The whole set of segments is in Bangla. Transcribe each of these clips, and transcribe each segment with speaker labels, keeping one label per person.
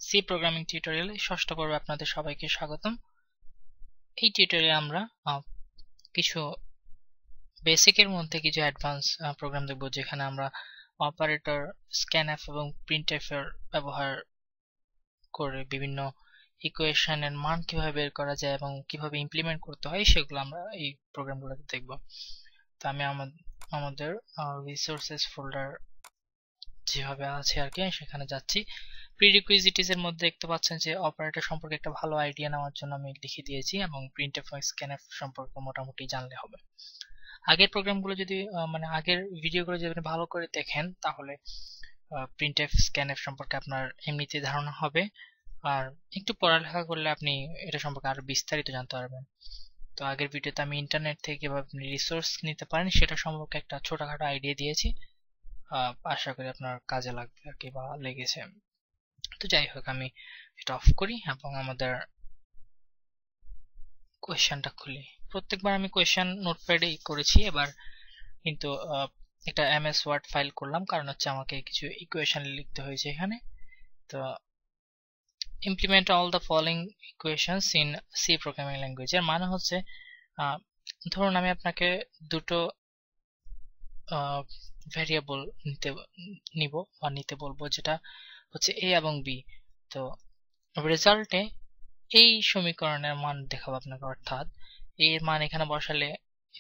Speaker 1: সি প্রোগ্রামিং টিউটোরিয়ালে ষষ্ঠ পর্বে আপনাদের সবাইকে স্বাগতম। এই টিউটোরিয়ালে আমরা কিছু বেসিকের মধ্যে কিছু অ্যাডভান্স প্রোগ্রাম দেখব, যেখানে আমরা অপারেটর, স্ক্যানএফ এবং প্রিন্টএফ এর ব্যবহার করে বিভিন্ন ইকুয়েশনের মান কিভাবে বের করা যায় এবং কিভাবে ইমপ্লিমেন্ট করতে হয় সেগুলো আমরা এই প্রোগ্রামগুলোতে দেখব। তো আমি আমাদের রিসোর্সেস ফোল্ডার যেভাবে আছে আর কি সেখানে যাচ্ছি। প্রিরিকুইজিটিস এর মধ্যে দেখতে পাচ্ছেন যে অপারেটর সম্পর্কে একটা ভালো আইডিয়া নেওয়ার জন্য আমি লিখে দিয়েছি, এবং প্রিন্টএফ এবং স্ক্যানএফ সম্পর্কে মোটামুটি জানলে হবে। আগের প্রোগ্রামগুলো যদি আগের ভিডিওগুলো যদি আপনি ভালো করে দেখেন তাহলে প্রিন্টএফ স্ক্যানএফ সম্পর্কে আপনার এমনিতে ধারণা হবে, আর একটু পড়ালেখা করলে আপনি এটা সম্পর্কে আরো বিস্তারিত জানতে পারবেন। তো আগের ভিডিওতে আমি ইন্টারনেট থেকে কিভাবে আপনি রিসোর্স নিতে পারেন সেটা সম্পর্কে একটা ছোটখাটো আইডিয়া দিয়েছি। আশা করি আপনার কাজে লাগবে আর কি, বা লেগেছে। তো যাই হোক, আমি এটা অফ করি এবং আমাদের কোয়েশ্চেনটা খুলি। প্রত্যেকবার আমি কোয়েশ্চেন নোটপ্যাডে করেছি, এবার কিন্তু একটা এমএস ওয়ার্ড ফাইল করলাম, কারণ হচ্ছে আমাকে কিছু ইকুয়েশন লিখতে হয়েছে এখানে। তো implement all the following equations in C programming language এর মানে হচ্ছে, ধরুন আমি আপনাকে দুটো ভ্যারিয়েবল নিতে বলবো, যেটা হচ্ছে এ এবং বি। তো রেজাল্টে এই সমীকরণের মান দেখাবো আপনাকে, অর্থাৎ এর মান এখানে বসালে,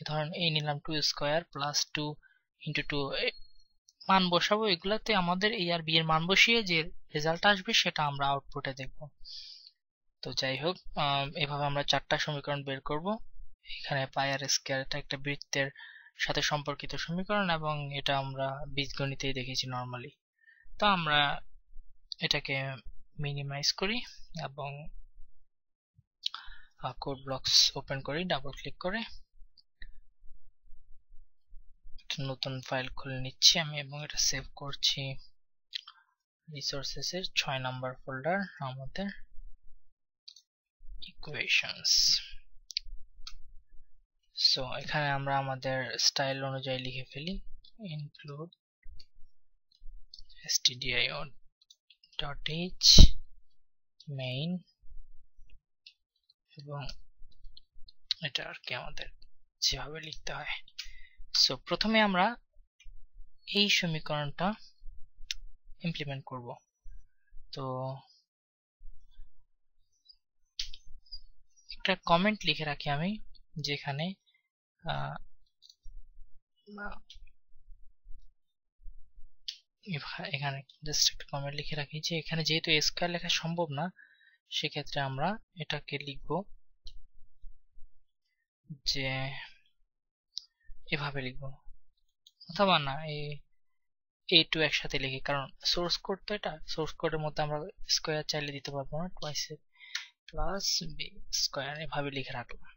Speaker 1: ধরুন এই নিলাম 2 স্কয়ার প্লাস 2 ইন্টু 2 মান বসাবো। এগুলাতে আমাদের এ আর বি এর মান বসিয়ে যে রেজাল্ট আসবে সেটা আমরা আউটপুটে দেখব। তো যাই হোক, এভাবে আমরা চারটা সমীকরণ বের করব। এখানে পাই আর স্কয়ার এটা একটা বৃত্তের সাথে সম্পর্কিত সমীকরণ, এবং এটা আমরা বীজগণিতেই দেখেছি নর্মালি। তো আমরা এটাকে মিনিমাইজ করি এবং কোড ব্লকস ওপেন করি ডাবল ক্লিক করে। নতুন ফাইল খুলে নিচ্ছি আমি এবং এটা সেভ করছি রিসোর্সেস এর 6 নম্বর ফোল্ডার, আমাদের ইকুয়েশনস। সো এখানে আমরা আমাদের স্টাইল অনুযায়ী লিখে ফেলি ইনক্লুড stdio.h main, এবং এটা আর কি আমাদের যেভাবে লিখতে হয়। সো প্রথমে আমরা এই সমীকরণটা ইমপ্লিমেন্ট করব। তো একটা কমেন্ট লিখে রাখি আমি, যেখানে এখানে জাস্ট একটা কমেন্ট লিখে রাখি যে এখানে যেহেতু a স্কয়ার লেখা সম্ভব না, সেক্ষেত্রে আমরা এটাকে লিখব যে এভাবে লিখব, অথবা না a2 একসাথে লিখি, কারণ সোর্স কোড তো এটা, সোর্স কোডের মধ্যে আমরা স্কয়ার চাইলে দিতে পারবো না, টুয়াইস প্লাস বি স্কয়ার এভাবে লিখে রাখলাম।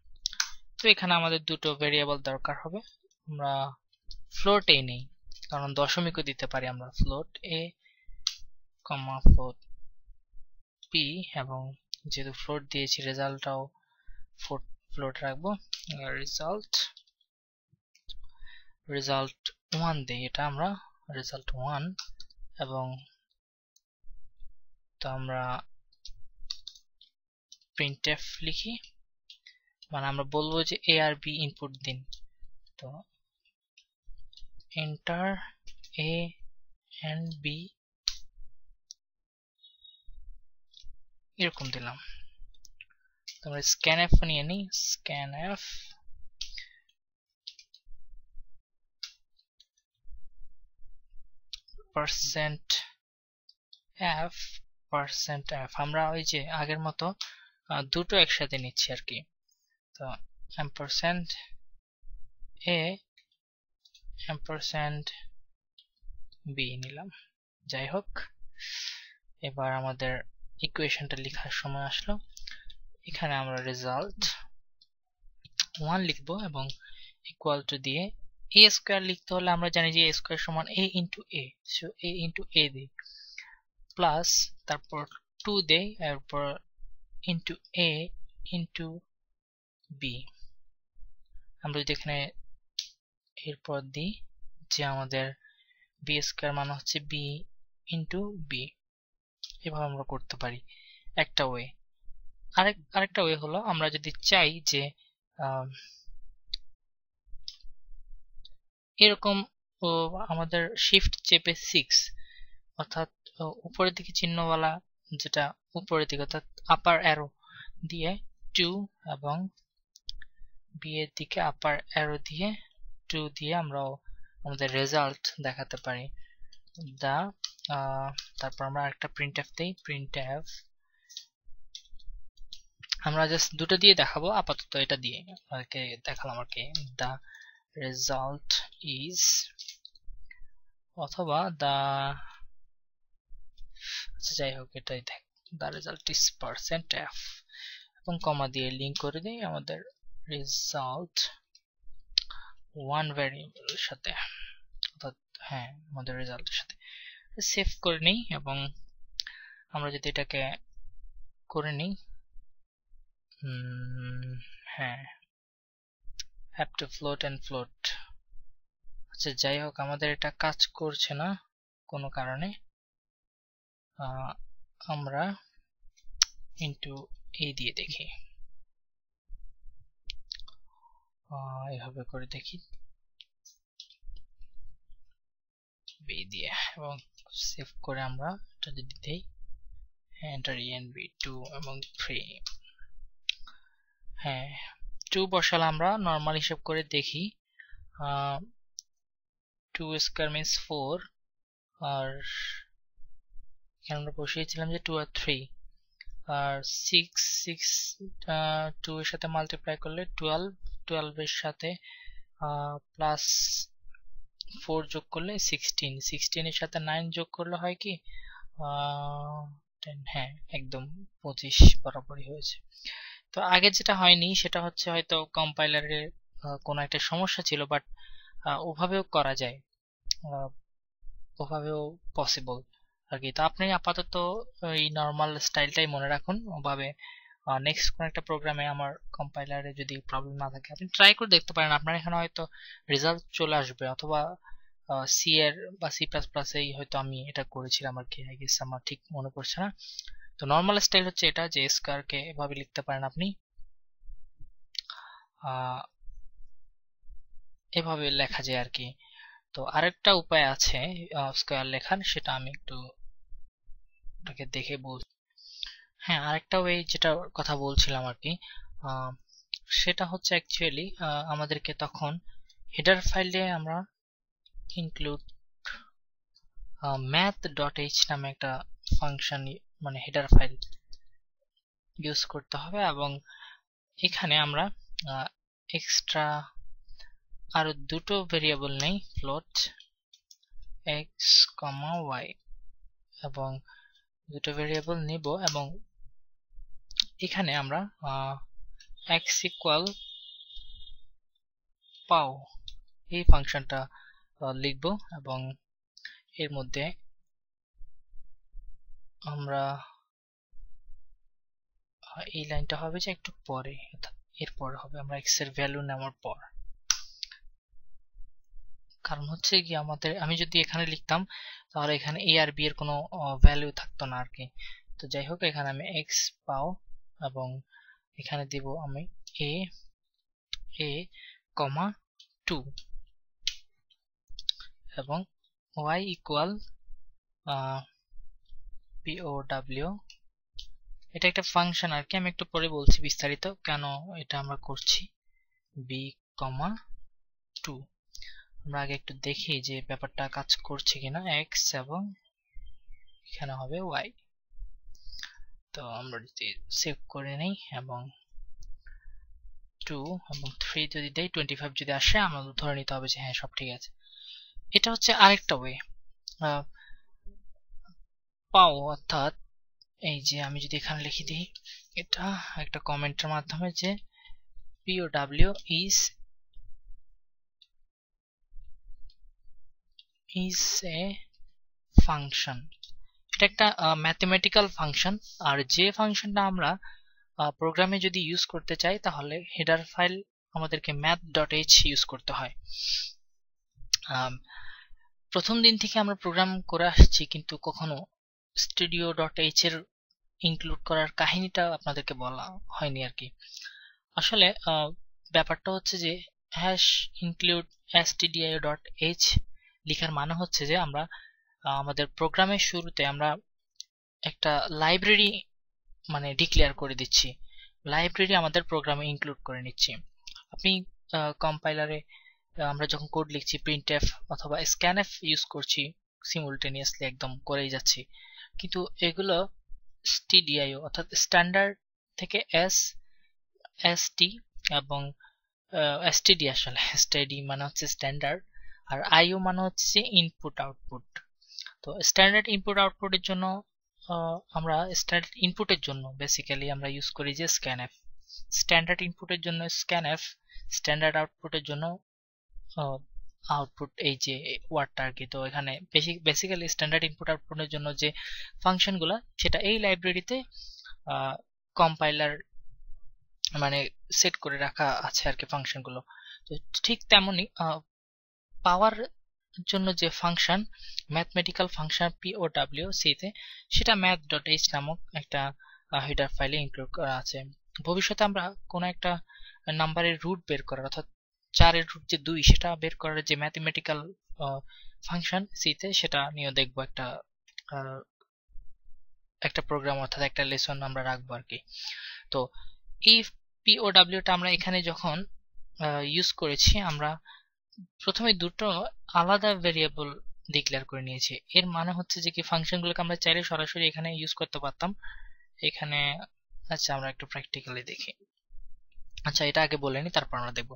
Speaker 1: তো এখানে আমাদের দুটো ভেরিয়েবল দরকার হবে, আমরা ফ্লোট এ নেই, কারণ দশমিকও দিতে পারি আমরা, ফ্লোট এ কমা ফ্লোট পি, এবং যেহেতু ফ্লোট দিয়েছি রেজাল্টটাও ফ্লোট রাখবো। রেজাল্ট 1 দেই, এটা আমরা রেজাল্ট 1, এবং তো আমরা প্রিন্টএফ লিখি, মানে আমরা বলবো যে এ আর বি ইনপুট দিন। তো এন্টার এ এন্ড বি এরকম দিলাম। তোমরা স্ক্যানএফ নিয়ে নিই, স্ক্যানএফ %f আমরা ওই যে আগের মতো দুটো একসাথে নিচ্ছি আর কি। তো ampersand a ampersand b নিলাম। যাই হোক, এবার আমাদের ইকুয়েশনটা লেখার সময় আসলো। এখানে আমরা রেজাল্ট 1 লিখব এবং ইকুয়াল টু দিয়ে a স্কয়ার লিখতে হলে আমরা জানি যে a স্কয়ার সমান a into a, so a into a দিই, প্লাস তারপর 2 দেই, এরপর ইন্টু a ইন্টু b। আমরা যদি এখানে এরপর দিই যে আমাদের b স্কয়ার মানে হচ্ছে b ইন্টু b, এভাবে আমরা করতে পারি একটা ওয়ে। আরেকটা ওয়ে হলো আমরা যদি চাই যে এরকম আমাদের শিফট চেপে 6 অর্থাৎ উপরের দিকে চিহ্নওয়ালা যেটা উপরের দিকে অর্থাৎ আপার অ্যারো দিয়ে 2 এবং বি এর দিকে আপার অ্যারো দিয়ে 2 দিয়ে আমরা আমাদের রেজাল্ট দেখাতে পারি। তারপর আমরা একটা প্রিন্টএফ দেই, প্রিন্টএফ আমরা জাস্ট দুটো দিয়ে দেখাবো, আপাতত এটা দিয়ে দেখালাম আর কি। দ্য রেজাল্ট ইজ অথবা যাই হোক এটাই দেখ, দ্য রেজাল্ট ইজ %f এবং কমা দিয়ে লিঙ্ক করে দিই আমাদের রেজাল্ট ওয়ান ভ্যারিয়েবলের সাথে, অর্থাৎ হ্যাঁ আমাদের রেজাল্টের সাথে। সেভ করে নিই এবং আমরা যদি এটাকে করে নিই, হ্যাঁ have to float and float। আচ্ছা যাই হোক আমাদের এটা কাজ করছে না কোনো কারণে, আমরা ইনটু a দিয়ে দেখি, এইভাবে করে দেখি b দিয়ে এবং সেভ করে আমরা এটা যদি দেই enter env 2 এবং 3, হ্যাঁ 2 বসালে আমরা নরমাল হিসাব করে দেখি 2 স্কয়ার মিন্স 4 আর এখানে আমরা বসিয়েছিলাম যে 2 আর 3 আর 6 2 এর সাথে মাল্টিপ্লাই করলে 12 এর সাথে প্লাস 4 যোগ করলে 16 এর সাথে 9 যোগ করলে হয় কি 10, হ্যাঁ একদম 25 বরাবরই হয়েছে। তো আগে যেটা হয়নি সেটা হচ্ছে হয়তো কম্পাইলারে কোনো একটা সমস্যা ছিল, বাট ওভাবেও করা যায়, ওভাবেও পসিবল আর কি। তো আপনি আপাতত এই নর্মাল স্টাইলটাই মনে রাখুন, ওভাবে নেক্সট কোন একটা প্রোগ্রামে আমার কম্পাইলারে যদি প্রবলেম না থাকে আপনি ট্রাই করে দেখতে পারেন, আপনার এখানে হয়তো রেজাল্ট চলে আসবে, অথবা সি এর বা সি প্লাস প্লাস এই হয়তো আমি এটা করেছিলাম আর কি, আই গেস আমার ঠিক মনে পড়ছে না। তো নর্মাল স্টাইল হচ্ছে এটা যে স্কয়ার কে এভাবে লিখতে পারেন আপনি, এভাবে লেখা যায় আর কি। তো আরেকটা উপায় আছে স্কয়ার লেখার, সেটা আমি একটু এটাকে দেখে বলছি। হ্যাঁ আরেকটা ওয়ে যেটা কথা বলছিলাম আর কি, সেটা হচ্ছে অ্যাকচুয়ালি আমাদেরকে তখন হেডার ফাইলে আমরা ইনক্লুড math.h নামে একটা ফাংশন মানে হেডার ফাইল ইউজ করতে হবে, এবং এখানে আমরা এক্সট্রা আরো দুটো ভেরিয়েবল নেই, ফ্লোট x, y, এবং দুটো ভেরিয়েবল নিব এবং এখানে আমরা x ইকুয়াল পাও এই ফাংশনটা লিখব এবং এর মধ্যে আমরা এই লাইনটা হবে যে একটু পরে, এরপর হবে আমরা x এর ভ্যালু নেওয়ার পর। কারণ হচ্ছে কি আমাদের আমি যদি এখানে লিখতাম তাহলে এখানে a আর b এর কোনো ভ্যালু থাকতো না আর কি। তো যাই হোক এখানে আমি x পাও এবং এখানে দিব আমি a 2 এবং y ইকুয়াল pow, এটা একটা ফাংশন আর কি, আমি একটু পরে বলছি বিস্তারিত কেন এটা আমরা করছি। b, 2 আমরা আগে একটু দেখি যে ব্যাপারটা কাজ করছে কিনা, x এবং এখানে হবে y। তো আমরা যদি সেভ করে নেই এবং 2 এবং 3 যদি দেই 25 যদি আসে আমাদের ধরে নিতে হবে যে হ্যাঁ সব ঠিক আছে। এটা হচ্ছে আরেকটা ওয়ে পাও, অর্থাৎ এই যে আমি যদি এখানে লিখে দিই এটা একটা কমেন্টের মাধ্যমে যে pow is a function, এটা একটা ম্যাথমেটিক্যাল ফাংশন, আর যে ফাংশনটা আমরা প্রোগ্রামে যদি ইউজ করতে চাই তাহলে হেডার ফাইল আমাদেরকে math.h ইউজ করতে হয়। প্রথম দিন থেকে আমরা প্রোগ্রাম করে আসছি কিন্তু কখনো studio.h এর ইনক্লুড করার কাহিনীটা আপনাদেরকে বলা হয়নি আর কি। আসলে ব্যাপারটা হচ্ছে যে হ্যাশ ইনক্লুড stdio.h লেখার মানে হচ্ছে যে আমরা আমাদের প্রোগ্রামের শুরুতে আমরা একটা লাইব্রেরি মানে ডিক্লেয়ার করে দিচ্ছি, লাইব্রেরি আমাদের প্রোগ্রামে ইনক্লুড করে নিচ্ছি। আপনি কম্পাইলারে আমরা যখন কোড লিখছি printf অথবা scanf ইউজ করছি সিমুলটেনিয়াসলি একদম করেই যাচ্ছি, কিন্তু এগুলো stdio অর্থাৎ স্ট্যান্ডার্ড থেকে st এবং std, আসলে std মানে হচ্ছে স্ট্যান্ডার্ড আর io মানে হচ্ছে ইনপুট আউটপুট। তো স্ট্যান্ডার্ড ইনপুট আউটপুটের জন্য আমরা স্ট্যান্ডার্ড ইনপুটের জন্য বেসিক্যালি আমরা ইউজ করি যে scanf, স্ট্যান্ডার্ড ইনপুটের জন্য scanf, স্ট্যান্ডার্ড আউটপুটের জন্য আউটপুট এই যে ওয়ার্ডটা আর কি। তো এখানে বেসিক্যালি স্ট্যান্ডার্ড ইনপুট আউটপুটের জন্য যে ফাংশনগুলো সেটা এই লাইব্রেরিতে কম্পাইলার মানে সেট করে রাখা আছে আর কি ফাংশনগুলো। তো ঠিক তেমনি পাওয়ার জন্য যে ফাংশন ম্যাথমেটিক্যাল ফাংশন POWC তে সেটা math.h নামক একটা হেডার ফাইলে ইনক্লুড করা আছে। ভবিষ্যতে আমরা কোনো একটা নাম্বারের রুট বের করার অর্থাৎ 4 এর রুট যে 2 সেটা বের করার যে ম্যাথমেটিক্যাল ফাংশন সি তে সেটা নিয়ে দেখবো একটা প্রোগ্রাম অর্থাৎ একটা লেসন আমরা রাখবো আর কি। তো এই POW টা আমরা এখানে যখন ইউজ করেছি আমরা প্রথমে দুটো আলাদা ভেরিয়েবল ডিক্লেয়ার করে নিয়েছি। এর মানে হচ্ছে যে কি ফাংশনগুলোকে আমরা চাইলে সরাসরি এখানে ইউজ করতে পারতাম এখানে। আচ্ছা আমরা একটু প্র্যাকটিক্যালি দেখি। আচ্ছা এটা আগে বলে নি তারপর আমরা দেখব।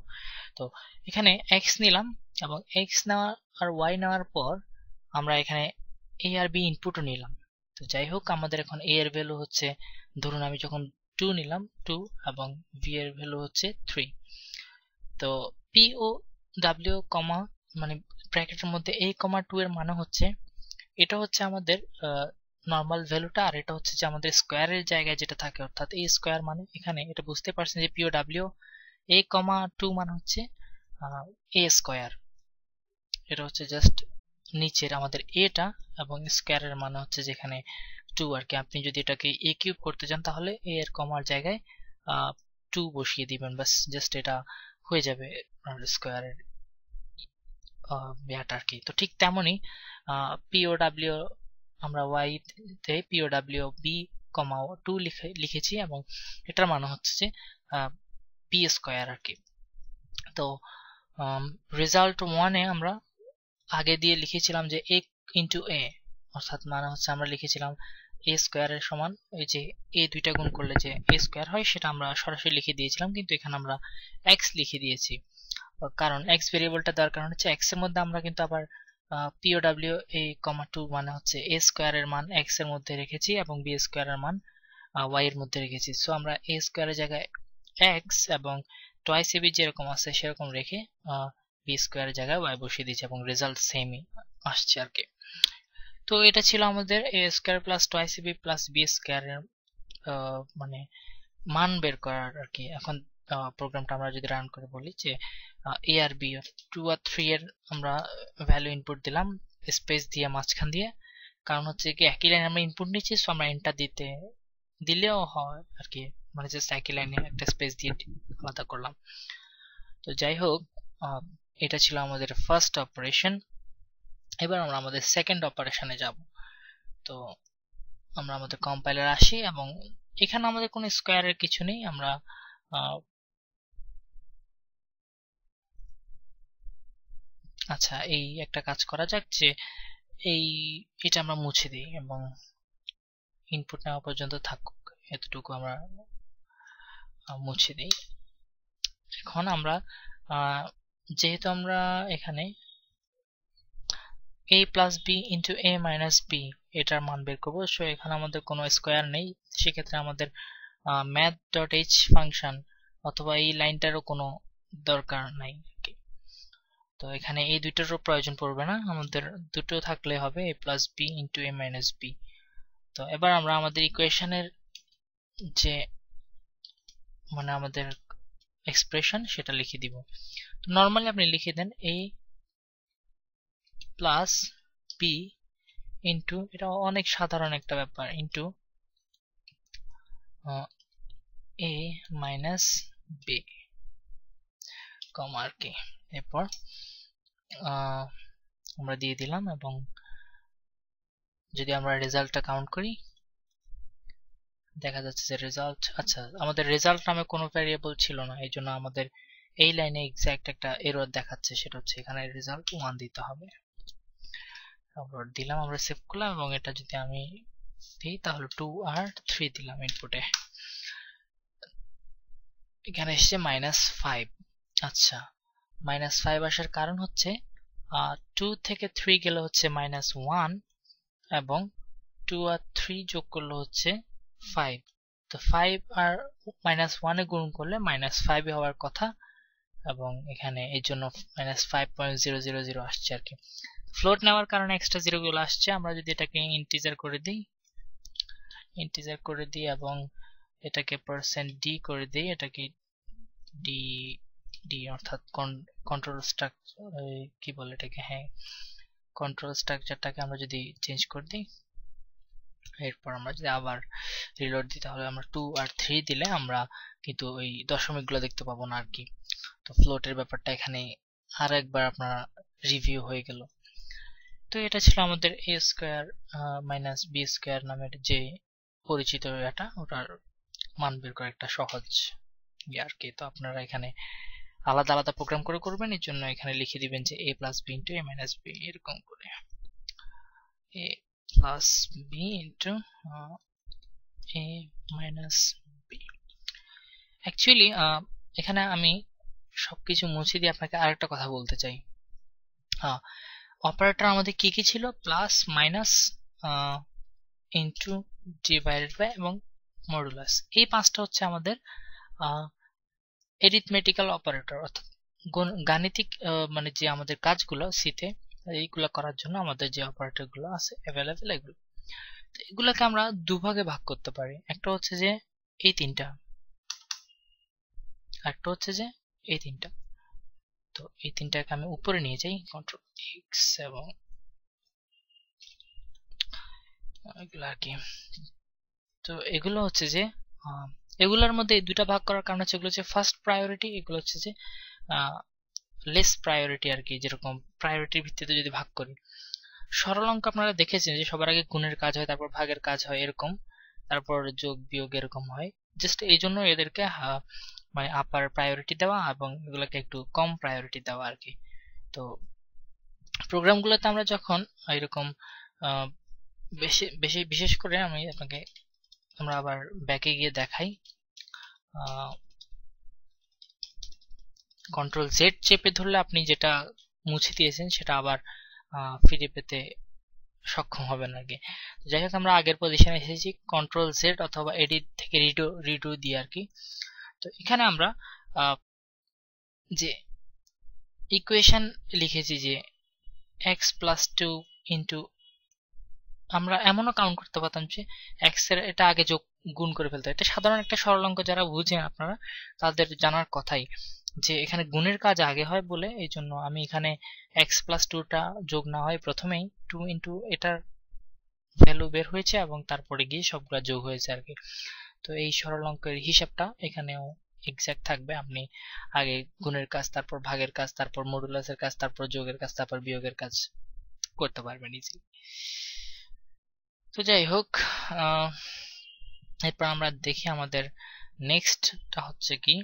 Speaker 1: তো এখানে x নিলাম এবং x নেওয়া আর y নেওয়ার পর আমরা এখানে a আর b ইনপুটও নিলাম। তো যাই হোক আমাদের এখন a এর ভ্যালু হচ্ছে, ধরুন আমি যখন 2 নিলাম 2 এবং v এর ভ্যালু হচ্ছে 3। তো POW কমা মানে ব্র্যাকেটের মধ্যে a, 2 এর মানে হচ্ছে এটা হচ্ছে আমাদের নরমাল ভ্যালুটা আর এটা হচ্ছে যে আমাদের স্কোয়ারের জায়গায় যেটা থাকে অর্থাৎ a স্কোয়ার মানে এখানে এটা বুঝতে পারছেন যে POW a, 2 মানে হচ্ছে a স্কোয়ার, এটা হচ্ছে জাস্ট নিচের আমাদের এটা এবং স্কোয়ারের মানে হচ্ছে যেখানে 2 আর কি। আপনি যদি এটাকে a কিউব করতে চান তাহলে a এর কমার জায়গায় 2 বসিয়ে দিবেন, বাস জাস্ট এটা হয়ে যাবে স্কোয়ারের ব্যাট আর কি। তো ঠিক তেমনি POW আমরা y তে POW b, 2 লিখেছি এবং এটার মানে হচ্ছে যে b স্কোয়ার আর কি। তো রেজাল্ট 1 এ আমরা আগে দিয়ে লিখেছিলাম যে a ইন্টু a অর্থাৎ মানে হচ্ছে আমরা লিখেছিলাম a স্কোয়ারের সমান ওই যে a দুইটা গুণ করলে যে a স্কোয়ার হয় সেটা আমরা সরাসরি লিখে দিয়েছিলাম, কিন্তু এখানে আমরা x লিখে দিয়েছি। কারণ x ভেরিয়েবলটা দেওয়ার কারণ হচ্ছে x এর মধ্যে আমরা কিন্তু আবার POW a, 2 মানে হচ্ছে a স্কোয়ারের মান x এর মধ্যে রেখেছি এবং b স্কোয়ারের মান y এর মধ্যে রেখেছি। সো আমরা a স্কোয়ারের জায়গায় x এবং টুয়াইস ab যেরকম আছে সেরকম রেখে b স্কোয়ারের জায়গায় y বসিয়ে দিয়েছি এবং রেজাল্ট সেমই আসছে আর কি। তো এটা ছিল আমাদের a square plus twice ab plus b স্কোয়ারের মানে মান বের করার আর কি। এখন প্রোগ্রামটা আমরা যদি রান করে বলি যে a আর b 2 আর 3 এর আমরা ভ্যালু ইনপুট দিলাম স্পেস দিয়ে মাঝখান দিয়ে, কারণ হচ্ছে কি একই লাইনে আমরা ইনপুট নিচ্ছি সো আমরা এন্টার দিলেও হয় আর কি, মানে জাস্ট একই লাইনে একটা স্পেস দিয়ে আলাদা করলাম। তো যাই হোক এটা ছিল আমাদের ফার্স্ট অপারেশন। এবার আমরা আমাদের সেকেন্ড অপারেশনে যাব। তো আমরা আমাদের কম্পাইলার আসি এবং এখানে আমাদের কোনো স্কোয়ারের কিছু নেই, আমরা আচ্ছা এই একটা কাজ করা যাক যে এটা আমরা মুছে দিই এবং ইনপুট নেওয়া পর্যন্ত থাকুক, এতটুকু আমরা মুছে দিই। এখন আমরা যেহেতু আমরা এখানে a plus b into a minus b এটার মান বের করবো, সো এখানে আমাদের কোনো স্কোয়ার নেই, সেক্ষেত্রে আমাদের math.h ফাংশন অথবা এই লাইনটারও কোনো দরকার নাই। তো এখানে এই দুইটারও প্রয়োজন পড়বে না, আমাদের দুটো থাকলে হবে a plus b into a minus b। তো এবার আমরা আমাদের ইকুয়েশনের যে মানে আমাদের এক্সপ্রেশন সেটা লিখে দিব। তো নর্মালি আপনি লিখে দেন a প্লাস b ইন্টু, এটা অনেক সাধারণ একটা ব্যাপার, into a minus B comma আর কি। এরপর আমরা দিয়ে দিলাম, এবং যদি আমরা রেজাল্টটা কাউন্ট করি দেখা যাচ্ছে যে রেজাল্ট, আচ্ছা আমাদের রেজাল্ট নামে কোনো ভ্যারিয়েবল ছিল না, এই জন্য আমাদের এই লাইনে এক্সাক্ট একটা এরর দেখাচ্ছে, সেটা হচ্ছে এখানে রেজাল্ট 1 দিতে হবে। তারপর দিলাম, আমরা সেভ করলাম, এবং এটা যদি আমি দিই তাহলে 2 আর 3 দিলাম ইনপুটে। এখানে এসছে -5। আচ্ছা, -5 আসার কারণ হচ্ছে 2 থেকে 3 গেলে হচ্ছে -1, এবং 2 আর 3 যোগ করলে হচ্ছে 5। তো 5 আর -1 এ গুণ করলে -5 হওয়ার কথা, এবং এখানে এই জন্য -5.000 আসছে আর কি। ফ্লোট নেওয়ার কারণে এক্সট্রা জিরো গুলো আসছে। আমরা যদি এটাকে ইন্টিজার করে দিই এবং এটাকে %d করে দিই, এটাকে ডি ডি অর্থাৎ কন্ট্রোল স্ট্রাকচার, কি বলে এটাকে, হ্যাঁ কন্ট্রোল স্ট্রাকচারটাকে আমরা যদি চেঞ্জ করে দিই, এরপর আমরা যদি আবার রিলোড দিই তাহলে আমরা 2 আর 3 দিলে আমরা কিন্তু ওই দশমিকগুলো দেখতে পাবো না আর কি। তো ফ্লোটের ব্যাপারটা এখানে আর একবার আপনার রিভিউ হয়ে গেল। তো এটা ছিল আমাদের a square minus b square নামের যে পরিচিত এটা, ওটার মান বের করা একটা সহজ আর কি। তো আপনারা এখানে আলাদা আলাদা প্রোগ্রাম করে করবেন, এর জন্য এখানে লিখে দিবেন যে a plus B into a minus B, এরকম করে a plus B into a minus B. Actually এখানে আমি সবকিছু মুছে দিয়ে আপনাকে আরেকটা কথা বলতে চাই। অপারেটর আমাদের কি কি ছিল, plus minus into divided by এবং মডুলাস, এই পাঁচটা হচ্ছে আমাদের এরিথমেটিক্যাল অপারেটর, অর্থাৎ গাণিতিক মানে যে আমাদের কাজগুলো সিতে এইগুলো করার জন্য আমাদের যে অপারেটর গুলো আছে অ্যাভেলেবেল, এগুলোকে আমরা দুভাগে ভাগ করতে পারি। একটা হচ্ছে যে এই তিনটা, একটা হচ্ছে যে এই তিনটা। তো এই তিনটাকে আমি উপরে নিয়ে যাই, কন্ট্রোল এক্স, এবং এগুলো আর কি। তো এগুলো হচ্ছে যে এগুলোর মধ্যে দুটা ভাগ করার কারণ হচ্ছে এগুলো হচ্ছে ফার্স্ট প্রায়োরিটি, এগুলো হচ্ছে যে লেস প্রায়োরিটি আর কি। যেরকম প্রায়োরিটির ভিত্তিতে যদি ভাগ করি, সরল অঙ্ক আপনারা দেখেছেন যে সবার আগে গুণের কাজ হয়, তারপর ভাগের কাজ হয় এরকম, তারপর যোগ বিয়োগ এরকম হয়। জাস্ট এই জন্য এদেরকে মানে আপার প্রায়োরিটি দেওয়া এবং এগুলোকে একটু কম প্রায়োরিটি দেওয়া আর কি। তো প্রোগ্রামগুলোতে আমরা যখন এরকম বেশি বেশি বিশেষ করে আমরা আবার ব্যাকে গিয়ে দেখাই, কন্ট্রোল জেড চেপে ধরলে আপনি যেটা মুছে দিয়েছেন সেটা আবার ফিরে পেতে সক্ষম হবেন আর কি। যাই হোক, আমরা আগের পজিশনে এসেছি, কন্ট্রোল জেড অথবা এডিট থেকে রিডো দিয়ে আর কি। তো এখানে আমরা যে ইকুয়েশন লিখেছি যে x প্লাস 2 ইন্টু, আমরা এমনও কাউন্ট করতে পারতাম যে x এর এটা আগে যোগ গুণ করে ফেলতে। এটা সাধারণ একটা সরল অঙ্ক, যারা বুঝেন আপনারা তাদের জানার কথাই যে এখানে গুণের কাজ আগে হয় বলে এই জন্য আমি এখানে x প্লাস 2টা যোগ না হয় প্রথমেই 2 ইন্টু এটার ভ্যালু বের হয়েছে এবং তারপরে গিয়ে সবগুলা যোগ হয়েছে আর কি। তো এই সরল অঙ্কের হিসাবটা এখানেও এক্সাক্ট থাকবে। আপনি আগে গুণের কাজ, তারপর ভাগের কাজ, তারপর মডুলাসের কাজ, তারপর যোগের কাজ, তারপর বিয়োগের কাজ করতে পারবেন ইজিলি। তো যাই হোক, এরপর আমরা দেখি আমাদের নেক্সটটা হচ্ছে কি,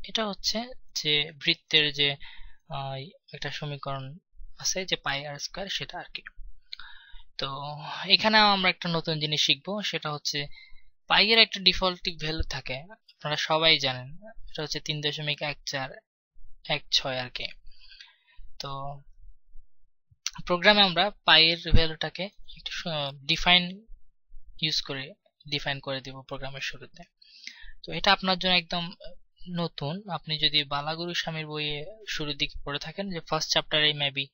Speaker 1: এটা হচ্ছে যে বৃত্তের যে একটা সমীকরণ আছে যে পাই আর স্কয়ার, সেটা আর কি। তো এখানে আমরা একটা নতুন জিনিস শিখবো, সেটা হচ্ছে পাই এর একটা ডিফল্টিভ ভ্যালু থাকে, আপনারা সবাই জানেন, এটা হচ্ছে 3.1416 আর কি। তো প্রোগ্রামে আমরা পাই এর ভ্যালুটাকে একটু ডিফাইন করে দিব প্রোগ্রামের শুরুতে। তো এটা আপনার জন্য একদম নতুন। আপনি যদি বালাগুরু স্বামীর বইয়ে শুরুর দিকে পড়ে থাকেন যে ফার্স্ট চ্যাপ্টারে মেবি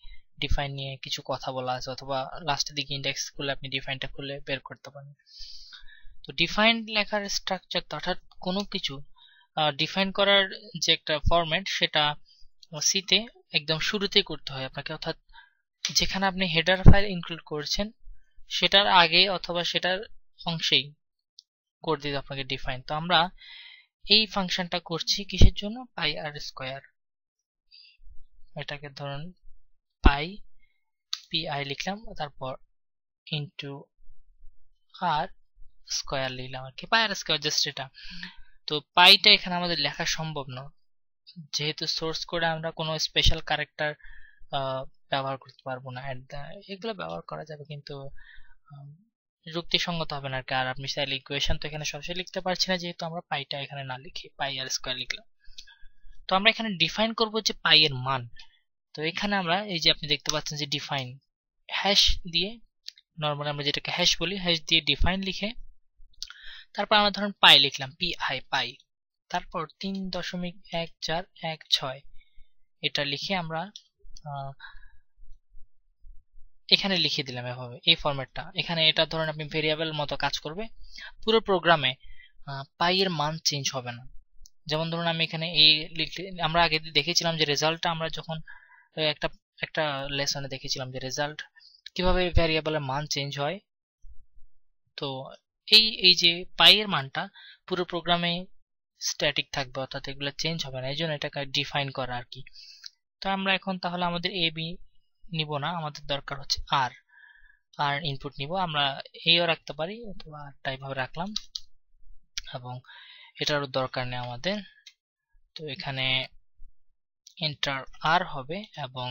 Speaker 1: ডিফাইন নিয়ে কিছু কথা বলা আছে, অথবা লাস্টের দিকে ইন্ডেক্স খুলে আপনি ডিফাইনটা খুলে বের করতে পারেন। তো ডিফাইন লেখার স্ট্রাকচার, অর্থাৎ কোনো কিছু ডিফাইন করার যে একটা ফরম্যাট, সেটা সিতে একদম শুরুতেই করতে হয় আপনাকে, অর্থাৎ যেখানে আপনি হেডার ফাইল ইনক্লুড করছেন সেটার আগে অথবা সেটার অংশেই করে দিতে আপনাকে ডিফাইন। তো আমরা এই ফাংশনটা করছি কিসের জন্য, পাই আর স্কোয়ার। এটাকে ধরুন পাই পি লিখলাম, তারপর ইন্টু আর স্কোয়ার লিখলাম আর কি, পাই আর স্কোয়ার জাস্ট এটা। তো পাইটা এখানে আমাদের লেখা সম্ভব না, যেহেতু সোর্স কোডে আমরা কোনো স্পেশাল ক্যারেক্টার ব্যবহার করতে পারবো না। এগুলো ব্যবহার করা যাবে কিন্তু যুক্তিসঙ্গত হবে না আর কি। আর আপনি চাইলে ইকুয়েশন তো এখানে সরাসরি লিখতে পারছি না, যেহেতু আমরা পাইটা এখানে না লিখি পাই আর স্কোয়ার লিখলাম। তো আমরা এখানে ডিফাইন করব যে পাই এর মান। তো এখানে আমরা এই যে আপনি দেখতে পাচ্ছেন যে ডিফাইন হ্যাশ দিয়ে, নর্মালি আমরা যেটাকে হ্যাশ বলি, হ্যাশ দিয়ে ডিফাইন লিখে তারপর আমরা ধরুন পাই লিখলাম, পাই, তারপর 3.1416 এটা লিখে আমরা এখানে লিখে দিলাম এভাবে, এই ফরম্যাটটা। এখানে এটা ধরুন আপনি ভেরিয়েবল মতো কাজ করবে, পুরো প্রোগ্রামে পাই এর মান চেঞ্জ হবে না। যেমন ধরুন আমি এখানে এই লিখলে, আমরা আগে দেখেছিলাম যে রেজাল্টটা আমরা যখন একটা একটা লেসনে দেখেছিলাম যে রেজাল্ট কিভাবে ভ্যারিয়েবলের মান চেঞ্জ হয়। তো এই যে পাই এর মানটা পুরো প্রোগ্রামে স্ট্যাটিক থাকবে, অর্থাৎ এগুলো চেঞ্জ হবে না, এই জন্য এটাকে ডিফাইন করা আর কি। তো আমরা এখন তাহলে আমাদের এ বি নিব না, আমাদের দরকার হচ্ছে আর ইনপুট নিব। আমরা এইও রাখতে পারি অথবা আরটা এইভাবে রাখলাম, এবং এটারও দরকার নেই আমাদের। তো এখানে এন্টার আর হবে এবং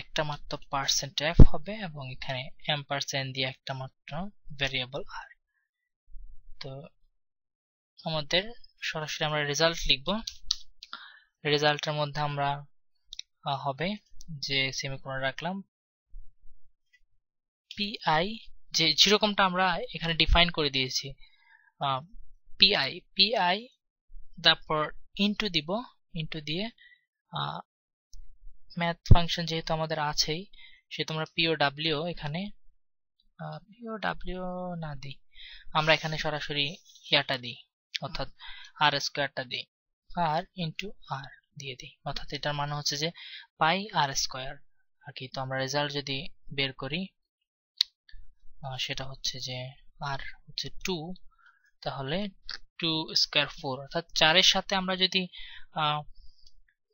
Speaker 1: একটা মাত্র %f হবে, এবং এখানে এম্পারস্যান্ড দিয়ে একটা মাত্র ভ্যারিয়েবল আর। তো আমাদের সরাসরি আমরা রেজাল্ট লিখব, রেজাল্টের মধ্যে আমরা হবে যে সেমিকোলন রাখলাম পিআই, যে যেরকমটা আমরা এখানে ডিফাইন করে দিয়েছি পিআই, তারপর ইনটু দিব, ইনটু দিয়ে ম্যাথ ফাংশন যেহেতু আমাদের আছেই সেহেতু আমরা পিওডব্লিউ এখানে পিওডব্লিউ না দিই, আমরা এখানে সরাসরি ইয়াটা দিই, অর্থাৎ আর স্কোয়ারটা দিই, আর ইনটু আর দিয়ে দিই, অর্থাৎ এটার মানে হচ্ছে যে পাই আর স্কোয়ার আর কি। তো আমরা রেজাল্ট যদি বের করি সেটা হচ্ছে যে আর হচ্ছে 2, তাহলে 2 স্কোয়ার 4, অর্থাৎ 4 এর সাথে আমরা যদি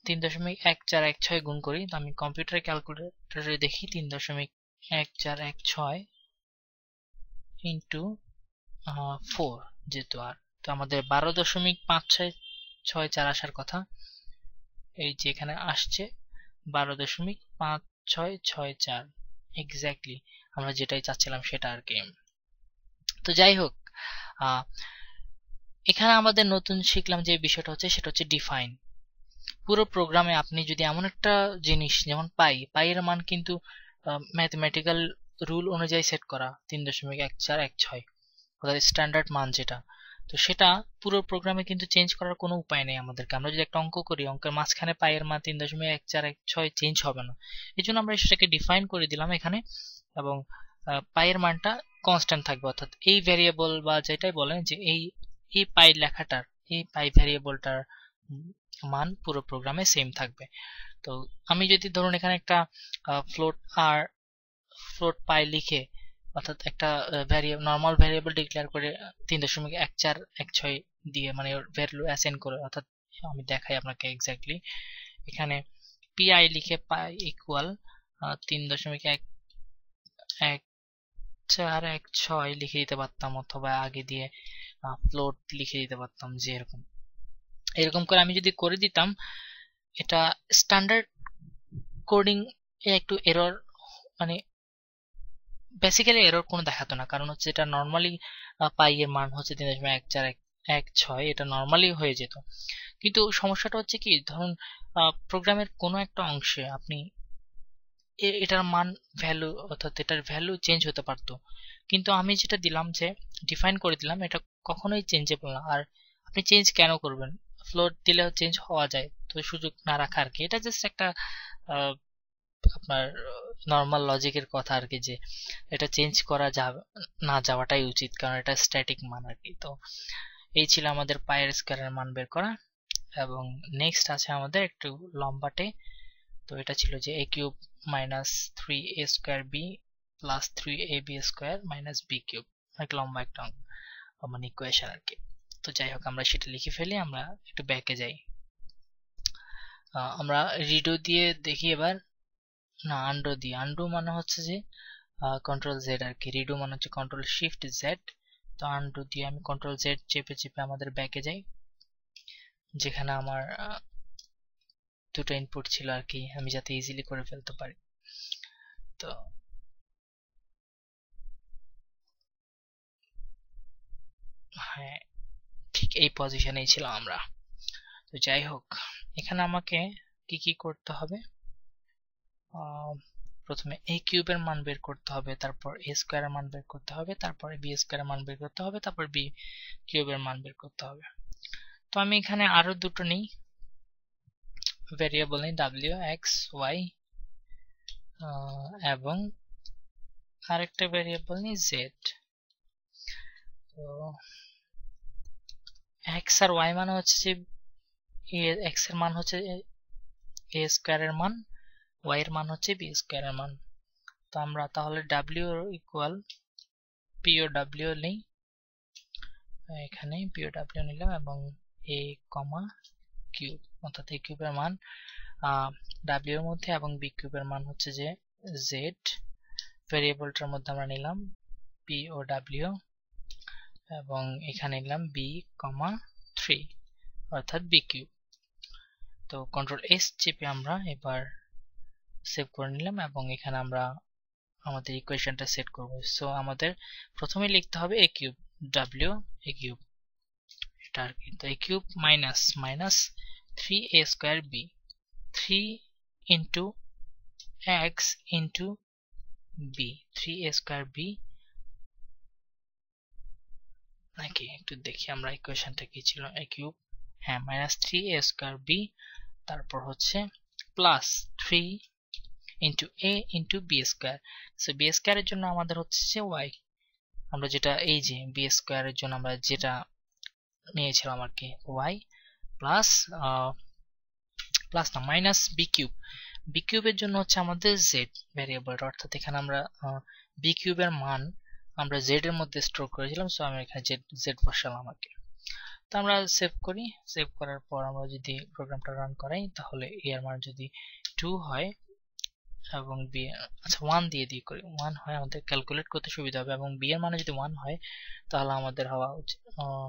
Speaker 1: 3.1416 গুণ করি, তো আমি কম্পিউটার ক্যালকুলেটরে দেখি 3.1416 ইন্টু 4 যেহেতু আর, তো আমাদের 12.5664 আসার কথা, এই যে এখানে আসছে 12.5664 এক্স্যাক্টলি আমরা যেটাই চাচ্ছিলাম সেটা আর কি। তো যাই হোক, এখানে আমাদের নতুন শিখলাম যে বিষয়টা হচ্ছে সেটা হচ্ছে ডিফাইন। পুরো প্রোগ্রামে আপনি যদি এমন একটা জিনিস যেমন পাই এর মান কিন্তু ম্যাথমেটিক্যাল রুল অনুযায়ী সেট করা 3.1416 অর্থাৎ স্ট্যান্ডার্ড মান যেটা, তো সেটা পুরো প্রোগ্রামে কিন্তু চেঞ্জ করার কোনো উপায় নেই আমাদেরকে। আমরা যদি একটা অঙ্ক করি, অঙ্কের মাঝখানে পাই এর মান 3.1416 চেঞ্জ হবে না, এই জন্য আমরা সেটাকে ডিফাইন করে দিলাম এখানে, এবং পাই এর মানটা কনস্ট্যান্ট থাকবে, অর্থাৎ এই ভ্যারিয়েবল বা যেটাই বলেন যে এই পাই লেখাটার, এই পাই ভ্যারিয়েবলটার মান পুরো প্রোগ্রামে সেম থাকবে। তো আমি যদি ধরুন এখানে একটা ফ্লোট পাই লিখে, অর্থাৎ একটা নর্মাল ভ্যারিয়েবল ডিক্লেয়ার করে 3.1416 দিয়ে মানে ভ্যালু অ্যাসাইন করে, অর্থাৎ আমি দেখাই আপনাকে এক্স্যাক্টলি, এখানে পিআই লিখে পাই ইকুয়াল 3.1416 লিখে দিতে পারতাম, অথবা আগে দিয়ে ফ্লোট লিখে দিতে পারতাম, যে এরকম করে আমি যদি করে দিতাম, এটা স্ট্যান্ডার্ড কোডিং এ একটু এরর, মানে বেসিক্যালি এরর কোনো দেখাতো না, কারণ হচ্ছে এটা নর্মালি পাই এর মান হচ্ছে 3.1416, এটা নর্মালি হয়ে যেত। কিন্তু সমস্যাটা হচ্ছে কি, ধরুন প্রোগ্রামের কোনো একটা অংশে আপনি এটার মান ভ্যালু, অর্থাৎ এটার ভ্যালু চেঞ্জ হতে পারতো, কিন্তু আমি যেটা দিলাম যে ডিফাইন করে দিলাম, এটা কখনোই চেঞ্জেবল না। আর আপনি চেঞ্জ কেন করবেন, ফ্লোট দিলেও চেঞ্জ হওয়া যায়, তো সুযোগ না রাখা আর কি। এটা জাস্ট একটা আপনার নর্মাল লজিকের কথা আর কি, যে এটা চেঞ্জ করা না যাওয়াটাই উচিত, কারণ এটা স্ট্যাটিক মান আর কি। তো এই ছিল আমাদের পাই আর স্কয়ারের মান বের করা। এবং নেক্সট আছে আমাদের একটু লম্বাটে, তো এটা ছিল যে a cube minus 3a square B plus 3ab square minus b cube, অনেক লম্বা একটা মানে ইকুয়েশন আর কি। তো যাই হোক আমরা সেটা লিখে ফেলি, আমরা একটু ব্যাকে যাই। আমরা রিডো দিয়ে দেখি এবার, না আন্ডো দিয়ে। আন্ডো মানে হচ্ছে যে কন্ট্রোল জেড আর কি, রিডো মানে হচ্ছে কন্ট্রোল শিফট জেড। তো আন্ডো দিয়ে আমি কন্ট্রোল জেড চেপে চেপে আমাদের ব্যাকে যাই, যেখানে আমার দুটো ইনপুট ছিল আর কি, আমি যাতে ইজিলি করে ফেলতে পারি। তো হ্যাঁ, ঠিক এই পজিশনেই ছিলাম আমরা। তো যাই হোক, এখানে আমাকে কি কি করতে হবে, প্রথমে a কিউবের মান বের করতে হবে, তারপর a স্কয়ারের মান বের করতে হবে, তারপর b স্কয়ারের মান বের করতে হবে, তারপর b কিউবের মান বের করতে হবে। তো আমি এখানে আরো দুটো নিই, ভেরিয়েবল নিই w x y, এবং আরেকটা ভেরিয়েবল নিই z। তো x আর y মানে হচ্ছে যে x এর মান হচ্ছে a স্কয়ারের মান, y এর মান হচ্ছে b স্কয়ারের মান। তো আমরা তাহলে w ইকুয়াল p ও w নেই, এখানে p ও w নিলাম, এবং a কমা কিউব, অর্থাৎ a কিউবের মান w এর মধ্যে এবং b কিউবের মান হচ্ছে যে z। ভেরিয়েবলটার মধ্যে আমরা নিলাম p ও w, এবং এখানে নিলাম b কমা 3 অর্থাৎ b কিউব। তো কন্ট্রোল এস চেপে আমরা এবার সেভ করে নিলাম, এবং এখানে আমরা আমাদের ইকুয়েশনটা সেট করব। সো আমাদের প্রথমে লিখতে হবে a cube, w a cube, এটা আর কি। তো a cube minus minus 3a square b, 3 into x into b, 3a square b নাকি, একটু দেখি আমরা ইকুয়েশনটা কি ছিল। a কিউব, হ্যাঁ, মাইনাস 3a স্কয়ার b, তারপর হচ্ছে plus 3 into a into b square. So b স্কয়ারের জন্য আমাদের হচ্ছে যে y, আমরা যেটা এই যে b স্কয়ারের জন্য আমরা যেটা নিয়েছিলাম আর কি, y প্লাস প্লাস না মাইনাস b কিউব। b কিউবের জন্য হচ্ছে আমাদের z ভ্যারিয়েবল, অর্থাৎ এখানে আমরা b কিউবের মান আমরা z এর মধ্যে স্টোর করেছিলাম, সো আমি এখানে z বসালাম আর কি। তো আমরা সেভ করি, সেভ করার পর আমরা যদি প্রোগ্রামটা রান করাই, তাহলে a এর মান যদি 2 হয় এবং b, আচ্ছা 1 দিয়ে দিয়ে করি, 1 হয় আমাদের ক্যালকুলেট করতে সুবিধা হবে, এবং b এর মানে যদি 1 হয় তাহলে আমাদের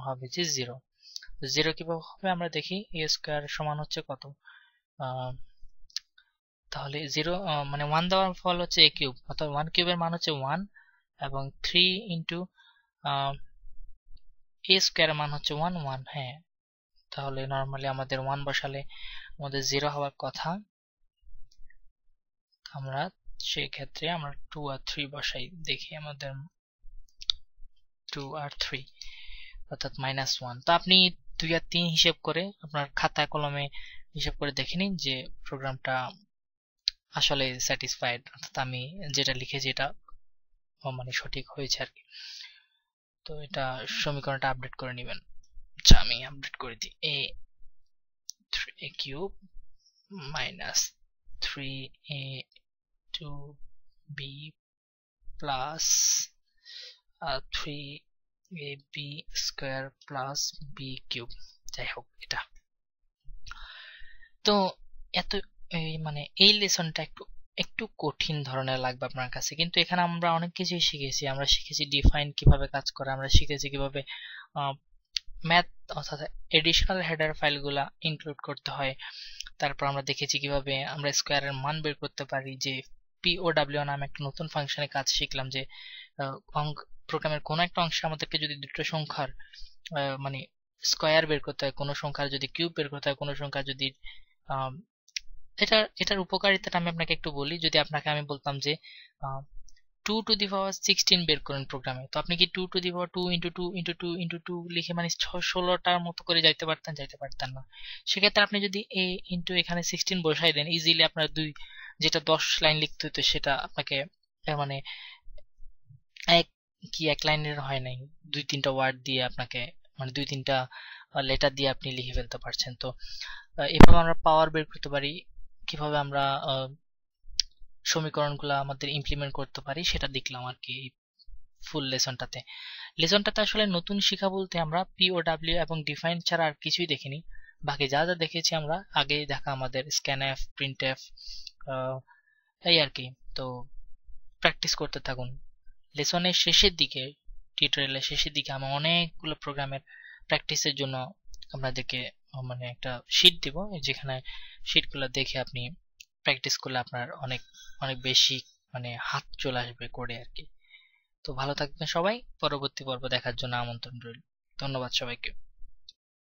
Speaker 1: হবে যে 0। 0 কিভাবে হবে আমরা দেখি, a স্কয়ার সমান হচ্ছে কত, তাহলে 0 মানে 1 দেওয়ার ফল হচ্ছে a কিউব, অর্থাৎ 1 কিউবের মান হচ্ছে 1, এবং 3 ইন্টু a স্কয়ারের মান হচ্ছে 1 1, হ্যাঁ। তাহলে নরমালি আমাদের 1 বসালে আমাদের 0 হওয়ার কথা, আমরা সেই ক্ষেত্রে আমরা 2 আর 3 বসাই, দেখি আমাদের 2 আর 3 অর্থাৎ -1। তো আপনি 2 আর 3 হিসেব করে আপনার খাতায় কলমে হিসেব করে দেখে নিন যে প্রোগ্রামটা আসলে স্যাটিসফাইড, অর্থাৎ আমি যেটা লিখেছি এটা মানে সঠিক হয়েছে আর কি। তো এটা সমীকরণটা আপডেট করে নেবেন। আচ্ছা আমি আপডেট করে দিই, a cube minus 3a2b plus 3ab square plus b cube. যাই হোক, এটা তো এত মানে এই লেসনটা একটু একটু কঠিন ধরনের লাগবে আপনার কাছে, কিন্তু এখানে আমরা অনেক কিছুই শিখেছি। আমরা শিখেছি ডিফাইন কিভাবে কাজ করে, আমরা শিখেছি কিভাবে ম্যাথ অর্থাৎ এডিশনাল হেডার ফাইলগুলা ইনক্লুড করতে হয়। তারপর আমরা দেখেছি কিভাবে আমরা স্কয়ারের মান বের করতে পারি, যে POW নামে একটা নতুন ফাংশনে কাজ শিখলাম, যে প্রোগ্রামের কোনো একটা অংশে আমাদেরকে যদি দুটো সংখ্যার মানে স্কয়ার বের করতে হয়, কোনো সংখ্যার যদি কিউব বের করতে হয়, কোনো সংখ্যার যদি এটার উপকারিতাটা আমি আপনাকে একটু বলি। যদি আপনাকে আমি বলতাম যে 2 টু দি পাওয়ার 16 বের করেন প্রোগ্রামে, তো আপনি কি 2 to the power 2 into 2 into 2 into 2 লিখে মানে 16টার মতো করে যাইতে পারতেন? যাইতে পারতেন না। সেক্ষেত্রে আপনি যদি a ইন্টু এখানে 16 বসাই দেন, ইজিলি আপনার যেটা 10 লাইন লিখতে হতো সেটা আপনাকে মানে এক লাইনের হয় নাই, 2-3টা ওয়ার্ড দিয়ে আপনাকে মানে 2-3টা লেটার দিয়ে আপনি লিখে ফেলতে পারছেন। তো এভাবে আমরা পাওয়ার বের করতে পারি, কিভাবে আমরা সমীকরণগুলো আমাদের ইমপ্লিমেন্ট করতে পারি সেটা দেখলাম আর কি ফুল লেসনটাতে। লেসনটাতে আসলে নতুন শিখা বলতে আমরা পিওডাব্লিউ এবং ডিফাইন ছাড়া আর কিছুই দেখিনি। বাকি যা যা দেখেছি আমরা আগেই দেখা, আমাদের স্ক্যানএফ, প্রিন্টএফ, এই আর কি। তো প্র্যাকটিস করতে থাকুন। লেসনের শেষের দিকে, টিউটোরিয়ালের শেষের দিকে আমি অনেকগুলো প্রোগ্রামের প্র্যাকটিসের জন্য আপনাদেরকে মানে একটা শিট দিব, যেখানে শিটগুলো দেখে আপনি প্র্যাকটিস করলে আপনার অনেক অনেক বেশি মানে হাত চলে আসবে করে আর কি। তো ভালো থাকবেন সবাই, পরবর্তী পর্ব দেখার জন্য আমন্ত্রণ রইল। ধন্যবাদ সবাইকে।